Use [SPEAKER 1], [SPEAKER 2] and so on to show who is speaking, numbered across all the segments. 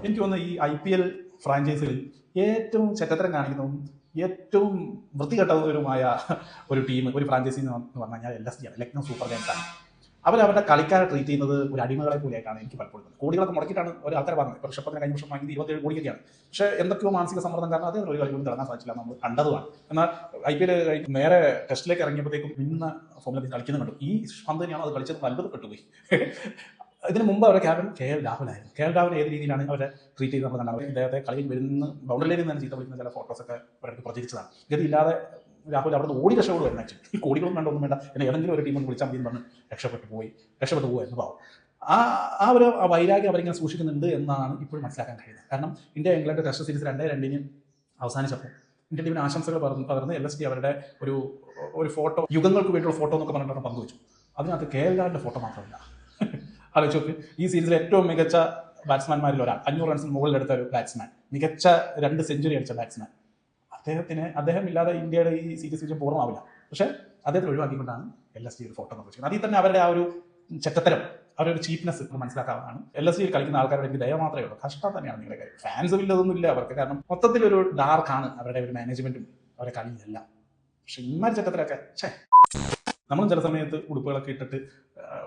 [SPEAKER 1] എനിക്ക് തോന്നുന്നു ഈ IPL ഫ്രാഞ്ചൈസികളിൽ ഏറ്റവും ചെറ്റത്തരം കാണിക്കുന്നതും ഏറ്റവും വൃത്തികെട്ടവരുമായ ഒരു ടീം, ഒരു ഫ്രാഞ്ചൈസി എന്ന് പറഞ്ഞു കഴിഞ്ഞാൽ LSG ആണ്, ലക്നൗ സൂപ്പർ ജയൻസ് ആണ്. അവരുടെ കളിക്കാരെ ട്രീറ്റ് ചെയ്യുന്നത് ഒരു അടിമകളെ പോലെയായിട്ടാണ് എനിക്ക് പലപ്പോഴും. കോടികളൊക്കെ മുടക്കിയിട്ടാണ് ഒരു ആൾക്കാർ പറഞ്ഞത്. ഇപ്പോൾ ഋഷഭത്തിന് കഴിഞ്ഞ വർഷം വാങ്ങിയത് 27 കോടിയൊക്കെയാണ്. പക്ഷേ എന്തൊക്കെയോ മാനസിക സമ്മർദ്ദം കാരണം അതേ ഒരു കളി പോലും തുടങ്ങാൻ സാധിച്ചില്ല, നമ്മൾ കണ്ടതുമാണ്. എന്നാൽ IPL നേരെ ടെസ്റ്റിലേക്ക് ഇറങ്ങിയപ്പോഴത്തേക്കും ഇന്ന് ഫോമിൽ കളിക്കുന്നത് കണ്ടു. ഈ പന്ത് തന്നെയാണോ അത് കളിച്ചത് അത്ഭുതപ്പെട്ടുപോയി. ഇതിന് മുമ്പ് അവരുടെ ക്യാപ്റ്റൻ KL രാഹുലായിരുന്നു. KL രാഹുൽ ഏത് രീതിയിലാണ് അവരെ ട്രീറ്റ് ചെയ്ത് നമ്മൾ കണ്ടത്. ഇദ്ദേഹത്തെ കളിയിൽ വരുന്ന ബൗണ്ടറി ലൈനിൽ നിന്ന് ചീത്ത വിളിക്കുന്ന ചില ഫോട്ടോസൊക്കെ അവർക്ക് പ്രചരിച്ചതാണ്. ഗതിയില്ലാതെ രാഹുൽ അവിടെ നിന്ന് ഓടി രക്ഷപ്പെടുമായിരുന്നു. ആക്ച്വലി ഈ കോടികളും വേണ്ട, ഒന്നും വേണ്ട, എന്നെ ഏതെങ്കിലും ഒരു ടീം വിളിച്ചാൽ മതി എന്ന് പറഞ്ഞ് രക്ഷപ്പെട്ടു പോകുമായിരുന്നു പാവം. ആ ഒരു വൈരാഗ്യം അവരിങ്ങനെ സൂക്ഷിക്കുന്നുണ്ട് എന്നാണ് ഇപ്പോഴും മനസ്സിലാക്കാൻ കഴിയുന്നത്. കാരണം ഇന്ത്യ ഇംഗ്ലണ്ട് ടെസ്റ്റ് സീരീസ് 2-2 അവസാനിച്ചപ്പോൾ ഇന്ത്യൻ ടീമിന് ആശംസകൾ പകർന്ന് LSG അവരുടെ ഒരു ഫോട്ടോ, യുഗങ്ങൾക്ക് വേണ്ടിയുള്ള ഫോട്ടോ എന്നൊക്കെ പറഞ്ഞിട്ടാണ് പങ്കുവച്ചു. അതിനകത്ത് KL രാഹുലിൻ്റെ ഫോട്ടോ മാത്രമല്ല. ആലോചിച്ച് നോക്ക്, ഈ സീരീസിലെ ഏറ്റവും മികച്ച ബാറ്റ്സ്മാൻമാരിൽ ഒരാൾ, 500 റൺസിന് മുകളിലെടുത്ത ഒരു ബാറ്റ്സ്മാൻ, മികച്ച 2 സെഞ്ചുറി അടിച്ച ബാറ്റ്സ്മാൻ, അദ്ദേഹം ഇല്ലാതെ ഇന്ത്യയുടെ ഈ സീരീസ് വിജയം പൂർണ്ണമാവില്ല. പക്ഷേ അദ്ദേഹത്തെ ഒഴിവാക്കിക്കൊണ്ടാണ് LSG ഒരു ഫോട്ടോ നിർമ്മിച്ചത്. അതിൽ തന്നെ അവരുടെ ആ ഒരു ചെറ്റത്തരം, അവരുടെ ഒരു ചീപ്നെസ് മനസ്സിലാക്കാവുന്നതാണ്. LSG കളിക്കുന്ന ആൾക്കാരുടെ എനിക്ക് ദയ മാത്രമേ ഉള്ളൂ. കഷ്ടം തന്നെയാണ് നിങ്ങളുടെ കാര്യം. ഫാൻസും ഇല്ലതൊന്നും ഇല്ല അവർക്ക്. കാരണം മൊത്തത്തിലൊരു ഡാർക്കാണ് അവരുടെ ഒരു മാനേജ്മെന്റും അവരുടെ കളിയെല്ലാം. പക്ഷെ ഇമാരി ചെറ്റത്തിലൊക്കെ നമ്മളും ചില സമയത്ത് ഉടുപ്പുകളൊക്കെ ഇട്ടിട്ട്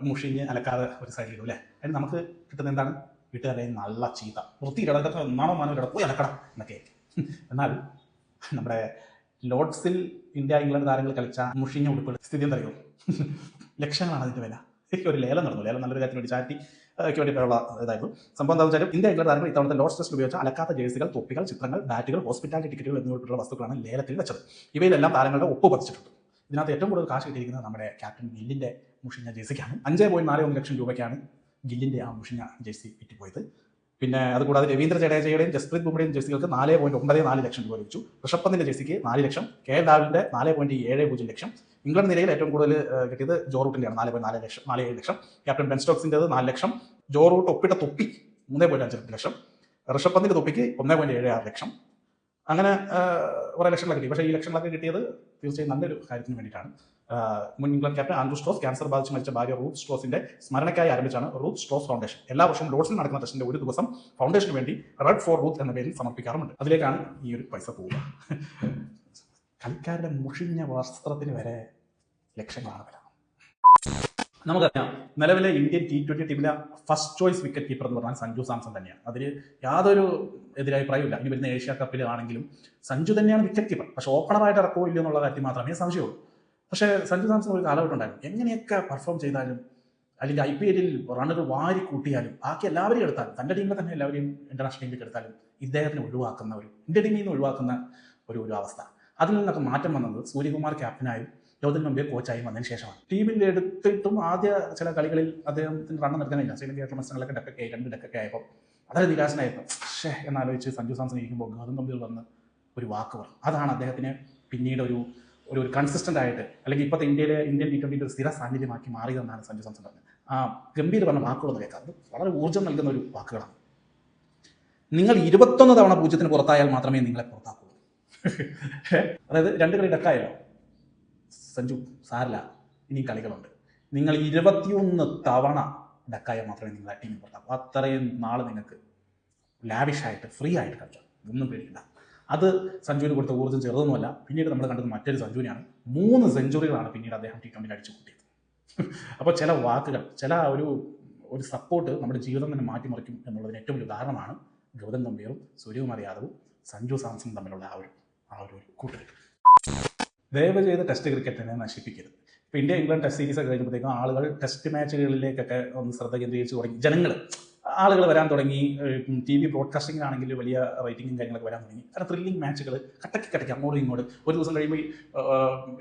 [SPEAKER 1] മുഷിഞ്ഞ് അലക്കാതെ ഒരു സൈഡിലിടും അല്ലേ. അതിന് നമുക്ക് കിട്ടുന്ന എന്താണ്? വീട്ടുകാരെ നല്ല ചീത്ത, വൃത്തിയിടതൊക്കെ നാണോ മാനോ ഇട പോയി അലക്കണം എന്നൊക്കെ. എന്നാൽ നമ്മുടെ ലോർഡ്സിൽ ഇന്ത്യ ഇംഗ്ലണ്ട് താരങ്ങൾ കളിച്ച മുഷിഞ്ഞ ഉടുപ്പുകൾ സ്ഥിതി എന്തറിയോ? ലക്ഷങ്ങളാണ് അതിൻ്റെ വില. ഒരു ലേലം നടന്നു. ലേലം നല്ലൊരു കാര്യത്തിന് വേണ്ടി, ചാരിറ്റിക്ക് വേണ്ടിയിട്ടുള്ള ഇതായിരുന്നു. സംഭവം എന്താണെന്ന് വെച്ചാൽ ഇന്ത്യ ഇംഗ്ലണ്ട് താരങ്ങൾ ഇത്തവണത്തെ ലോർഡ്സ് ടെസ്റ്റിൽ ഉപയോഗിച്ച അലക്കാത്ത ജേഴ്സികൾ, തൊപ്പികൾ, ചിത്രങ്ങൾ, ബാറ്റുകൾ, ഹോസ്പിറ്റാലിറ്റി ടിക്കറ്റുകൾ എന്നിവയുള്ള വസ്തുക്കളാണ് ലേലത്തിൽ വെച്ചത്. ഇവയിലെല്ലാം താരങ്ങളുടെ ഒപ്പ് പതിച്ചിട്ടുണ്ട്. ഇതിനകത്ത് ഏറ്റവും കൂടുതൽ കാശ് കിട്ടിയിരിക്കുന്നത് നമ്മുടെ ക്യാപ്റ്റൻ ഗില്ലിൻ്റെ മുഷിഞ്ഞ ജേഴ്സിക്കാണ്. 5.41 ലക്ഷം രൂപയ്ക്കാണ് ഗില്ലിൻ്റെ ആ മുഷിഞ്ഞ ജേഴ്സി വിറ്റുപോയത്. പിന്നെ അതുകൂടാതെ രവീന്ദ്ര ജഡേജയുടെയും ജസ്പ്രീത് ബുംറയുടെയും ജേഴ്സികൾക്ക് 4.94 ലക്ഷം രൂപ ലഭിച്ചു. ഋഷഭ് പന്തിന്റെ ജേഴ്സിക്ക് 4 ലക്ഷം, KL രാഹുലിന്റെ 4.70 ലക്ഷം. ഇംഗ്ലണ്ട് നിരയിൽ ഏറ്റവും കൂടുതൽ കിട്ടിയത് ജോ റൂട്ടിന്റെയാണ്, 4.47 ലക്ഷം. ക്യാപ്റ്റൻ ബെൻ സ്റ്റോക്സിൻ്റെത് 4 ലക്ഷം. ജോ റൂട്ട് ഒപ്പിട്ട തൊപ്പി 3.5 ലക്ഷം. ഋഷഭ് പന്തിന്റെ തൊപ്പിക്ക് 1.76 ലക്ഷം. അങ്ങനെ കുറേ ലക്ഷങ്ങളൊക്കെ കിട്ടി. പക്ഷേ ഈ ലക്ഷങ്ങളൊക്കെ കിട്ടിയത് തീർച്ചയായും നല്ലൊരു കാര്യത്തിന് വേണ്ടിയിട്ടാണ്. മുൻ England captain Andrew Straus cancer ബാധിച്ച് മരിച്ച ഭാര്യ റൂത്ത് സ്ട്രോസിന്റെ സ്മരണയ്ക്കായി ആരംഭിച്ചാണ് റൂത്ത് സ്ട്രോസ് ഫൗണ്ടേഷൻ. എല്ലാ വർഷവും ലോർഡ്സിൽ നടക്കുന്ന ടെസ്റ്റിന്റെ ഒരു ദിവസം ഫൗണ്ടേഷന് വേണ്ടി റെഡ് ഫോർ റൂത്ത് എന്ന പേരിൽ സമർപ്പിക്കാറുമുണ്ട്. അതിലേക്കാണ് ഈ ഒരു പൈസ പോവുക. കളിക്കാരുടെ മുഷിഞ്ഞ വസ്ത്രത്തിന് വരെ ലക്ഷങ്ങളാണ് വില. നമുക്കറിയാം, നിലവിലെ ഇന്ത്യൻ T20 ടീമിലെ ഫസ്റ്റ് ചോയ്സ് വിക്കറ്റ് കീപ്പർ എന്ന് പറഞ്ഞാൽ സഞ്ജു സാംസൺ തന്നെയാണ്. അതിൽ യാതൊരു എതിരഭിപ്രായമില്ല. ഇനി വരുന്ന ഏഷ്യ കപ്പിലാണെങ്കിലും സഞ്ജു തന്നെയാണ് വിക്കറ്റ് കീപ്പർ. പക്ഷേ ഓപ്പണറായിട്ട് ഇറക്കോ ഇല്ലയോ എന്നുള്ള കാര്യത്തിൽ മാത്രമേ സംശയമുള്ളൂ. പക്ഷേ സഞ്ജു സാംസൺ ഒരു കാലഘട്ടം ഉണ്ടായിരുന്നു, എങ്ങനെയൊക്കെ പെർഫോം ചെയ്താലും അല്ലെങ്കിൽ IPL റണ്ണുകൾ വാരി കൂട്ടിയാലും ബാക്കി എല്ലാവരെയും എടുത്താലും, തൻ്റെ ടീമിലെ തന്നെ എല്ലാവരെയും ഇന്റർനാഷണൽ ടീമിലേക്ക് എടുത്താലും ഇദ്ദേഹത്തിന് ഒഴിവാക്കുന്ന ഇന്ത്യൻ ടീമിൽ നിന്ന് ഒഴിവാക്കുന്ന ഒരു അവസ്ഥ. അതിൽ നിന്നൊക്കെ മാറ്റം വന്നത് സൂര്യകുമാർ ക്യാപ്റ്റനായും ഗൗതം ഗംഭീർ കോച്ചായും വന്നതിന് ശേഷമാണ്. ടീമിൽ എടുത്തിട്ടും ആദ്യ ചില കളികളിൽ അദ്ദേഹത്തിന് റണ്ണ് നിർത്താനില്ല. ശ്രീലങ്കയായിട്ടുള്ള മത്സരങ്ങളൊക്കെ 2 ഡക്കൊക്കെ ആയപ്പോൾ വളരെ നിരാശനായിരുന്നു. എന്നാലോചിച്ച് സഞ്ജു സാംസൺ ഇരിക്കുമ്പോൾ ഗൗതം ഗംഭീർ വന്ന് ഒരു വാക്ക് പറഞ്ഞു. അതാണ് അദ്ദേഹത്തിന് പിന്നീട് ഒരു കൺസിസ്റ്റന്റ് ആയിട്ട്, അല്ലെങ്കിൽ ഇപ്പോഴത്തെ ഇന്ത്യൻ T20 ഒരു സ്ഥിര സാന്നിധ്യമാക്കി മാറിയതെന്നാണ് സഞ്ജു സാംസൺ പറഞ്ഞത്. ആ ഗംഭീർ പറഞ്ഞ വാക്കുകളൊന്നും കേൾക്കാം. അത് വളരെ ഊർജ്ജം നൽകുന്ന ഒരു വാക്കുകളാണ്. നിങ്ങൾ 21 തവണ 0-ന് പുറത്തായാൽ മാത്രമേ നിങ്ങളെ പുറത്താക്കുള്ളൂ. അതായത് 2 കളി ഡക്കായല്ലോ സഞ്ജു, സാരില്ല, ഇനിയും കളികളുണ്ട്. നിങ്ങൾ 21 തവണ ഡക്കായാൽ മാത്രമേ നിങ്ങളെ ടീമിൽ പുറത്താക്കൂ. അത്രയും നാൾ നിങ്ങൾക്ക് ലാവിഷായിട്ട് ഫ്രീ ആയിട്ട് കളിക്കാം, ഒന്നും പേടിക്കണ്ട. അത് സഞ്ജുവിന് കൊടുത്ത ഊർജ്ജം ചെറുതൊന്നുമല്ല. പിന്നീട് നമ്മൾ കണ്ടത് മറ്റൊരു സഞ്ജുവിനെയാണ്. 3 സെഞ്ചുറികളാണ് പിന്നീട് അദ്ദേഹം T20 അടിച്ചു കൂട്ടിയത്. അപ്പോൾ ചില വാക്കുകൾ, ചില ഒരു സപ്പോർട്ട് നമ്മുടെ ജീവിതം തന്നെ മാറ്റിമറിക്കും എന്നുള്ളതിന് ഏറ്റവും വലിയ ഉദാഹരണമാണ് ഗൗതം ഗംഭീറും സൂര്യകുമാർ യാദവും സഞ്ജു സാംസണും തമ്മിലുള്ള ആ ഒരു കൂട്ടുകെട്ട്. ദയവ് ചെയ്ത് ടെസ്റ്റ് ക്രിക്കറ്റിനെ നശിപ്പിക്കരുത്. ഇപ്പോൾ ഇന്ത്യ ഇംഗ്ലണ്ട് ടെസ്റ്റ് സീരീസ് ഒക്കെ കഴിഞ്ഞപ്പോഴത്തേക്കും ആളുകൾ ടെസ്റ്റ് മാച്ചുകളിലേക്കൊക്കെ ഒന്ന് ശ്രദ്ധ കേന്ദ്രീകരിച്ച് തുടങ്ങി. ആളുകൾ വരാൻ തുടങ്ങി. TV ബ്രോഡ്കാസ്റ്റിങ്ങിനാണെങ്കിൽ വലിയ റേറ്റിംഗും കാര്യങ്ങളൊക്കെ വരാൻ തുടങ്ങി. കാരണം ത്രില്ലിംഗ് മാച്ചുകൾ കട്ടക്കി അങ്ങോട്ടും ഇങ്ങോട്ട്. ഒരു ദിവസം കഴിയുമ്പോൾ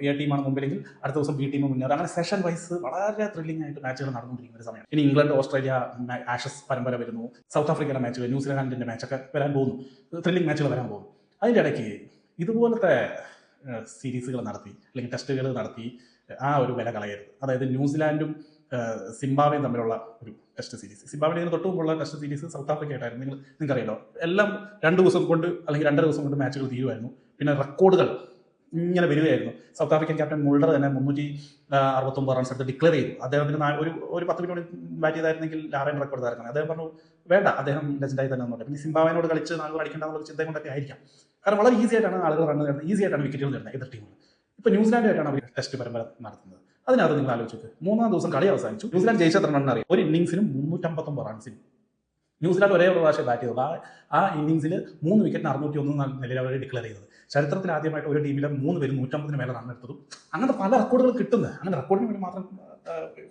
[SPEAKER 1] A ടീമാണ് മുമ്പിലെങ്കിൽ അടുത്ത ദിവസം B ടീം മുന്നേറും. അങ്ങനെ സെഷൻ വൈസ് വളരെ ത്രില്ലിംഗ് ആയിട്ട് മാച്ചുകൾ നടന്നുകൊണ്ടിരിക്കുന്ന ഒരു സമയമാണ്. ഇനി ഇംഗ്ലണ്ട് ഓസ്ട്രേലിയ ആഷസ് പരമ്പര വരുന്നു, സൗത്ത് ആഫ്രിക്കയുടെ മാച്ചുകൾ, ന്യൂസിലാൻഡിൻ്റെ മാച്ചൊക്കെ വരാൻ പോകുന്നു, ത്രില്ലിംഗ് മാച്ചുകൾ വരാൻ പോകുന്നു. അതിൻ്റെ ഇടയ്ക്ക് ഇതുപോലത്തെ സീരീസുകൾ നടത്തി അല്ലെങ്കിൽ ടെസ്റ്റുകൾ നടത്തി ആ ഒരു വില കളയരുത്. അതായത് ന്യൂസിലാൻഡും സിംബാബ്വേയും തമ്മിലുള്ള ഒരു ടെസ്റ്റ് സീരീസ്, സിംബാബ്വേയിൽ തൊട്ട് മുമ്പുള്ള ടെസ്റ്റ് സീരീസ് സൗത്ത് ആഫ്രിക്ക ആയിട്ടായിരുന്നു. നിങ്ങൾക്കറിയാലോ, എല്ലാം 2 ദിവസം കൊണ്ട് അല്ലെങ്കിൽ 2.5 ദിവസം കൊണ്ട് മാച്ചുകൾ തീരുമായിരുന്നു. പിന്നെ റെക്കോർഡുകൾ ഇങ്ങനെ വരികയായിരുന്നു. സൗത്ത് ആഫ്രിക്കൻ ക്യാപ്റ്റൻ മുൾഡർ തന്നെ 369 റൺസ് എടുത്ത് ഡിക്ലെയർ ചെയ്തു. അദ്ദേഹത്തിന് ഒരു 10 മിനിറ്റ് ബാറ്റ് ചെയ്തായിരുന്നെങ്കിൽ ലാറേൻ റെക്കോർഡ് താരമാണ്. അദ്ദേഹം പറഞ്ഞു വേണ്ട, അദ്ദേഹം ലെജൻഡായി തന്നെ വന്നോട്ടെ. പിന്നെ സിംബാബ്വേനോട് കളിച്ച് 4 അടിക്കേണ്ടെന്നുള്ള ചിന്ത കൊണ്ടൊക്കെ ആയിരിക്കാം. കാരണം വളരെ ഈസി ആയിട്ടാണ് ആളുകൾ റൺ നേടുന്നത്, ഈസി ആയിട്ടാണ് വിക്കറ്റുകൾ നേടുന്നത് എതിർ ടീമുകൾ. ഇപ്പോൾ ന്യൂസിലാൻഡുമായിട്ടാണ് അവർ ടെസ്റ്റ് പരമ്പര നടത്തുന്നത്. അതിനകത്ത് നിങ്ങൾ ആലോചിച്ചത് 3-ാം ദിവസം കളി അവസാനിച്ചു. ന്യൂസിലാൻഡ് ജയിച്ച എത്ര റൺ അറിയാം? ഒരു ഇന്നിംഗ്സിനും 359 റൺസിനും. ന്യൂസിലാൻഡ് ഒരേ പ്രാവശ്യം ബാറ്റ് ചെയ്തത്. ആ ഇന്നിംഗ്സിൽ 3 വിക്കറ്റിന് 601 നിലയിൽ അവർ ഡിക്ലെയർ ചെയ്തത്. ചരിത്രത്തിൽ ആദ്യമായിട്ട് ഒരു ടീമിലെ 3 പേരും 150 മേലെ റൺ എടുത്തതും. അങ്ങനത്തെ പല റെക്കോർഡുകൾ കിട്ടുന്നത്. അങ്ങനെ റെക്കോർഡിന് വേണ്ടി മാത്രം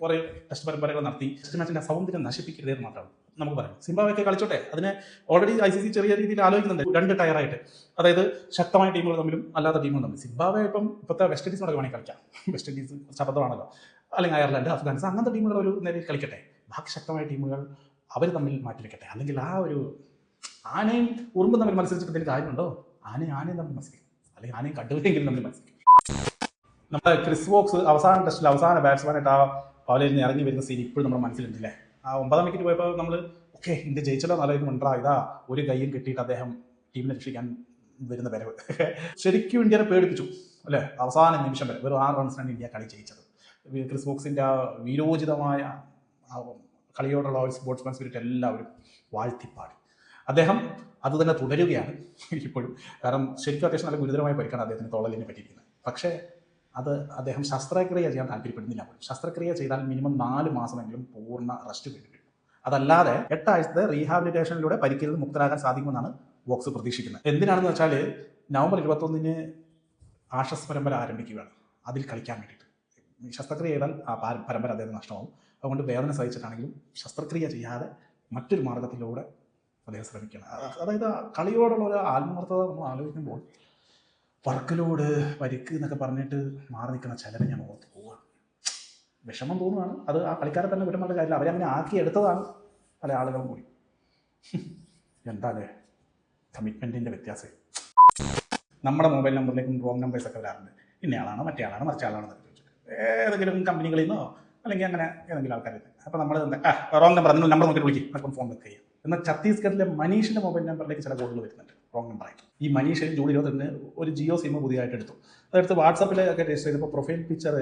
[SPEAKER 1] കുറേ ടെസ്റ്റ് പരമ്പരകൾ നടത്തി ടെസ്റ്റ് മാച്ചിന്റെ സൗന്ദര്യം നശിപ്പിക്കരുതെന്ന് മാത്രമാണ് നമുക്ക് പറയാം. സിംബാബ്വെയൊക്കെ കളിച്ചോട്ടെ, അതിന് ഓൾറെഡി ICC ചെറിയ രീതിയിൽ ആലോചിക്കുന്നുണ്ട് 2 ടയറായിട്ട്. അതായത് ശക്തമായ ടീമുകൾ തമ്മിലും അല്ലാത്ത ടീമുകൾ തമ്മിൽ. സിംബാബ്വെ ഇപ്പോഴത്തെ വെസ്റ്റ് ഇൻഡീസിനോട് വേണമെങ്കിൽ കളിക്കാം. വെസ്റ്റ് ഇൻഡീസ് കുറച്ച് അബദ്ധമാണല്ലോ. അല്ലെങ്കിൽ അയർലൻഡ്, അഫ്ഗാനിസ്ഥാൻ അങ്ങനത്തെ ടീമുകൾ ഒരു നിലയിൽ കളിക്കട്ടെ. ബാക്കി ശക്തമായ ടീമുകൾ അവർ തമ്മിൽ മാറ്റിവെക്കട്ടെ. അല്ലെങ്കിൽ ആ ഒരു ആനയും ഉറുമ്പും തമ്മിൽ മത്സരിച്ചിട്ട് എന്തെങ്കിലും കാര്യമുണ്ടോ? ആനയും തമ്മിൽ മത്സരിക്കും, അല്ലെങ്കിൽ ആനയും കടുവയെങ്കിലും തമ്മിൽ മത്സരിക്കും. നമ്മുടെ ക്രിസ് വോക്സ് അവസാന ടെസ്റ്റിൽ അവസാന ബാറ്റ്സ്മാനായിട്ട് ആ പവലിൽ നിന്ന് ഇറങ്ങി വരുന്ന സീൻ ഇപ്പോഴും നമ്മുടെ മനസ്സിലുണ്ടല്ലേ. ആ 9-ാം വിക്കറ്റ് പോയപ്പോൾ നമ്മൾ ഓക്കെ ഇന്ത്യ ജയിച്ചല്ലോ നല്ലതായിട്ടുണ്ടാ, ഇതാ ഒരു കൈയും കെട്ടിയിട്ട് അദ്ദേഹം ടീമിനെ രക്ഷിക്കാൻ വരുന്ന വരവ് ശരിക്കും ഇന്ത്യനെ പേടിപ്പിച്ചു അല്ലേ. അവസാന നിമിഷം വരെ വെറും 6 റൺസിനാണ് ഇന്ത്യ കളി ജയിച്ചത്. ക്രിസ് വോക്സിൻ്റെ ആ വീരോചിതമായ കളിയോടുള്ള ഒരു സ്പോർട്സ്മാൻ സ്പിരിറ്റ് എല്ലാവരും വാഴ്ത്തിപ്പാടി. അദ്ദേഹം അത് തന്നെ തുടരുകയാണ് ഇപ്പോഴും. കാരണം ശരിക്കും അത്യാവശ്യം നല്ല ഗുരുതരമായ പരിക്കാണ് അദ്ദേഹത്തിന് തോളലിനെ പറ്റിയിരിക്കുന്നത്. പക്ഷേ അദ്ദേഹം ശസ്ത്രക്രിയ ചെയ്യാൻ താല്പര്യപ്പെടുന്നില്ല. ശസ്ത്രക്രിയ ചെയ്താൽ മിനിമം 4 മാസമെങ്കിലും പൂർണ്ണ റെസ്റ്റ് വേണ്ടി വരും. അതല്ലാതെ 8 ആഴ്ചത്തെ റീഹാബിലിറ്റേഷനിലൂടെ പരിക്കിൽ നിന്ന് മുക്തരാകാൻ സാധിക്കുമെന്നാണ് വോക്സ് പ്രതീക്ഷിക്കുന്നത്. എന്തിനാണെന്ന് വെച്ചാൽ നവംബർ 21 ആഷസ് പരമ്പര ആരംഭിക്കുകയാണ്. അതിൽ കളിക്കാൻ വേണ്ടിയിട്ട് ശസ്ത്രക്രിയ ചെയ്താൽ ആ പരമ്പര അദ്ദേഹം നഷ്ടമാവും. അതുകൊണ്ട് വേദന സഹിച്ചിട്ടാണെങ്കിലും ശസ്ത്രക്രിയ ചെയ്യാതെ മറ്റൊരു മാർഗത്തിലൂടെ അദ്ദേഹം ശ്രമിക്കണം. അതായത് കളിയോടുള്ള ഒരു ആത്മാർത്ഥത നമ്മൾ ആലോചിക്കുമ്പോൾ വർക്കിലോട് പരിക്ക് എന്നൊക്കെ പറഞ്ഞിട്ട് മാറി നിൽക്കുന്ന ചിലരെ ഞാൻ ഓർത്ത് പോവുകയാണ്. വിഷമം തോന്നുകയാണ്. അത് ആ കളിക്കാരെ തന്നെ വിടേണ്ട കാര്യമില്ല, അവരങ്ങനെ ആക്കിയെടുത്തതാണ് പല ആളുകളും കൂടി. എന്താ അല്ലേ കമ്മിറ്റ്മെൻറ്റിൻ്റെ വ്യത്യാസം. നമ്മുടെ മൊബൈൽ നമ്പറിലേക്കും റോങ് നമ്പേഴ്സൊക്കെ വരാറുണ്ട്. ഇന്നയാളാണോ മറ്റേ ആളാണോ മറിച്ച ആളാണെന്നൊക്കെ ചോദിച്ചിട്ട് ഏതെങ്കിലും കമ്പനികളിൽ നിന്നോ അല്ലെങ്കിൽ അങ്ങനെ ഏതെങ്കിലും ആൾക്കാർ. അപ്പോൾ നമ്മൾ റോങ് നമ്പർ നിങ്ങൾ നമ്പർ നോക്കിയിട്ട് വിളിക്കും, അപ്പം ഫോൺ വെക്ക് ചെയ്യും. എന്നാൽ ഛത്തീസ്ഗഡിലെ മനീഷിൻ്റെ മൊബൈൽ നമ്പറിലേക്ക് ചില കോളുകൾ വരുന്നുണ്ട് റോങ് നമ്പറായിട്ട്. ഈ മനീഷ് ജൂൺ 22 ഒരു ജിയോ സിം പുതിയതായിട്ട് എടുത്തു. അതെടുത്ത് വാട്സാപ്പിലൊക്കെ രജിസ്റ്റർ ചെയ്തപ്പോൾ പ്രൊഫൈൽ പിക്ചർ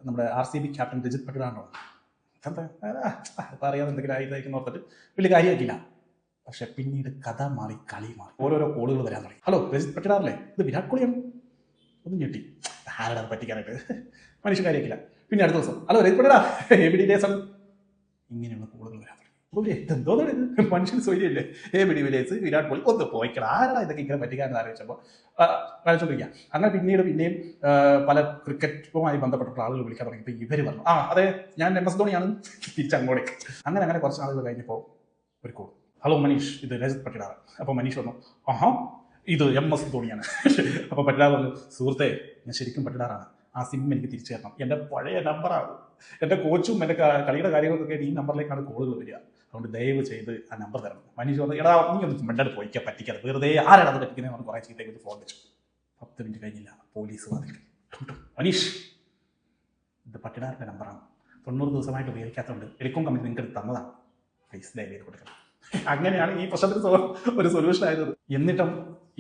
[SPEAKER 1] നമ്മുടെ RCB ക്യാപ്റ്റൻ രജിത് പട്ടിലാണോ. എന്താ അപ്പോൾ അറിയാതെ എന്തെങ്കിലും ആയിട്ടായിരിക്കും ഓർത്തിട്ട് വലിയ കാര്യമാക്കില്ല. പക്ഷെ പിന്നീട് കഥ മാറി, കളി മാറി, ഓരോരോ കോളുകൾ വരാൻ തുടങ്ങി. ഹലോ രജിത് പട്ടിലാറല്ലേ, ഇത് വിരാട് കോഹ്ലിയാണ്. ഒന്ന് ഞെട്ടി, ആരുടെ പറ്റിക്കാനായിട്ട് മനുഷ്യ കാര്യമാക്കില്ല. പിന്നെ അടുത്ത ദിവസം ഹലോ രജിത് പട്ടിലാ ABD വില്ലേഴ്സാണ്. ഇങ്ങനെയുള്ള കോളുകൾ വരാൻ തുടങ്ങി. എന്തോന്നാണ് ഇത്, മനുഷ്യന് സ്വൈര്യല്ലേ? ABD വില്ലേഴ്സ്, വിരാട് കോഹ്ലി, ഒന്ന് പോയിക്കണം, ആരാണ് ഇതൊക്കെ ഇങ്ങനെ പറ്റിക്കാരെന്ന് ആലോചിച്ചപ്പോൾ കളിച്ചോണ്ടിരിക്കുക. അങ്ങനെ പിന്നെയും പല ക്രിക്കറ്റുമായി ബന്ധപ്പെട്ട ആളുകൾ വിളിക്കാൻ തുടങ്ങി. ഇപ്പോൾ ഇവർ പറഞ്ഞു അതെ ഞാൻ MS ധോണിയാണ്, തിരിച്ചങ്ങോട്ടേക്ക്. അങ്ങനെ കുറച്ച് ആളുകൾ കഴിഞ്ഞപ്പോൾ ഒരു കോൾ, ഹലോ മനീഷ് ഇത് രജിത് പട്ടിലാർ. അപ്പോൾ മനീഷ് പറഞ്ഞു ഇത് MS ധോണിയാണ്. അപ്പോൾ പട്ടിലാർ പറഞ്ഞു സുഹൃത്തെ ഞാൻ ശരിക്കും പട്ടിലാറാണ്, ആ സിം എനിക്ക് തിരിച്ചു തരണം, എൻ്റെ പഴയ നമ്പറാണ്, എൻ്റെ കോച്ചും എൻ്റെ കളിയുടെ കാര്യങ്ങൾക്കൊക്കെ ഈ നമ്പറിലേക്കാണ് കോളുകൾ വരിക, അതുകൊണ്ട് ദയവ് ചെയ്ത് ആ നമ്പർ തരണം. മനീഷ് പറഞ്ഞു എടാ നീ ഒന്ന് മിണ്ടാണ്ട് പോയിക്കാൻ പറ്റിക്കാതെ, വെറുതെ ആരാണ് അത് പറ്റിക്കുന്നത് പറഞ്ഞ് കുറേ ചീത്തേക്ക് ഫോൺ വെച്ചു. 10 മിനിറ്റ് കഴിഞ്ഞില്ല, പോലീസ് വന്നിട്ട് മനീഷ് ഇത് പട്ടിലാറിൻ്റെ നമ്പറാണ്, 90 ദിവസമായിട്ട് ഉപയോഗിക്കാത്തതുകൊണ്ട് ടെലികോം കമ്പനി നിങ്ങൾക്ക് തന്നതാണ്, പ്ലീസ് ദയവ് ചെയ്ത് കൊടുക്കണം. അങ്ങനെയാണ് ഈ പ്രശ്നത്തിന് ഒരു സൊല്യൂഷൻ ആയത്. എന്നിട്ടും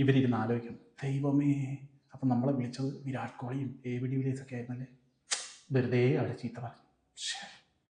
[SPEAKER 1] ഇവരിരുന്ന് ആലോചിക്കും, ദൈവമേ അപ്പം നമ്മളെ വിളിച്ചത് വിരാട് കോഹ്ലിയും ABD വില്ലേഴ്സൊക്കെ ആയിരുന്നല്ലേ, വെറുതെ അവരെ ചീത്ത പറഞ്ഞു.